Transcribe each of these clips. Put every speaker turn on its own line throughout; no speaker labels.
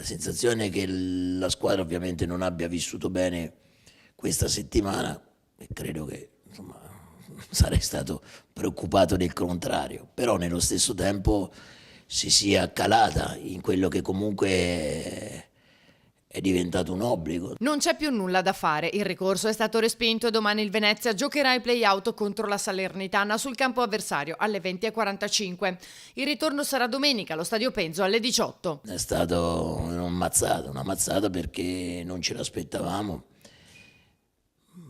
La sensazione è che la squadra ovviamente non abbia vissuto bene questa settimana e credo che insomma, sarei stato preoccupato del contrario, però nello stesso tempo si sia calata in quello che comunque è diventato un obbligo.
Non c'è più nulla da fare, il ricorso è stato respinto e domani il Venezia giocherà i play-out contro la Salernitana sul campo avversario alle 20:45. Il ritorno sarà domenica allo Stadio Penzo alle 18.
È stato una mazzata perché non ce l'aspettavamo.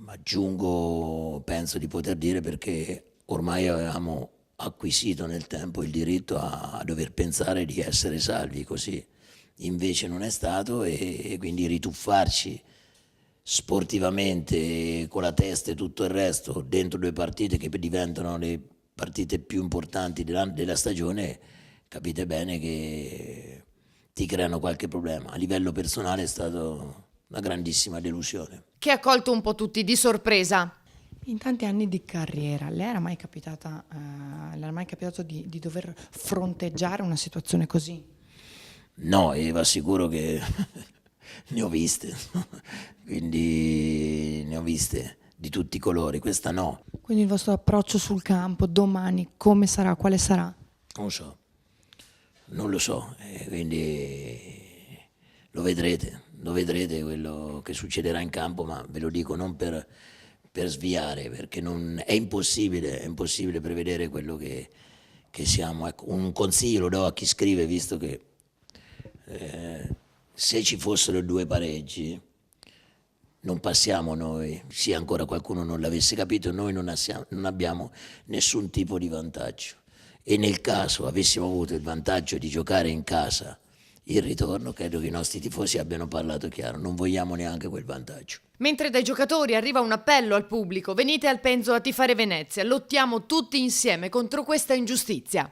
Aggiungo, penso di poter dire perché ormai avevamo acquisito nel tempo il diritto a dover pensare di essere salvi, così invece non è stato e quindi rituffarci sportivamente con la testa e tutto il resto dentro due partite che diventano le partite più importanti della stagione, capite bene che ti creano qualche problema. A livello personale è stato una grandissima delusione.
Che ha colto un po' tutti di sorpresa.
In tanti anni di carriera, le era mai capitato di dover fronteggiare una situazione così?
No, e vi assicuro che ne ho viste, quindi ne ho viste di tutti i colori, questa no,
Quindi il vostro approccio sul campo domani come sarà, quale sarà?
non lo so, quindi lo vedrete quello che succederà in campo, ma ve lo dico non per sviare, perché è impossibile prevedere quello che siamo. Ecco, un consiglio lo do a chi scrive, visto che se ci fossero due pareggi non passiamo noi, sì ancora qualcuno non l'avesse capito, noi non abbiamo nessun tipo di vantaggio e nel caso avessimo avuto il vantaggio di giocare in casa il ritorno, credo che i nostri tifosi abbiano parlato chiaro, non vogliamo neanche quel vantaggio.
Mentre dai giocatori arriva un appello al pubblico: venite al Penzo a tifare Venezia, lottiamo tutti insieme contro questa ingiustizia.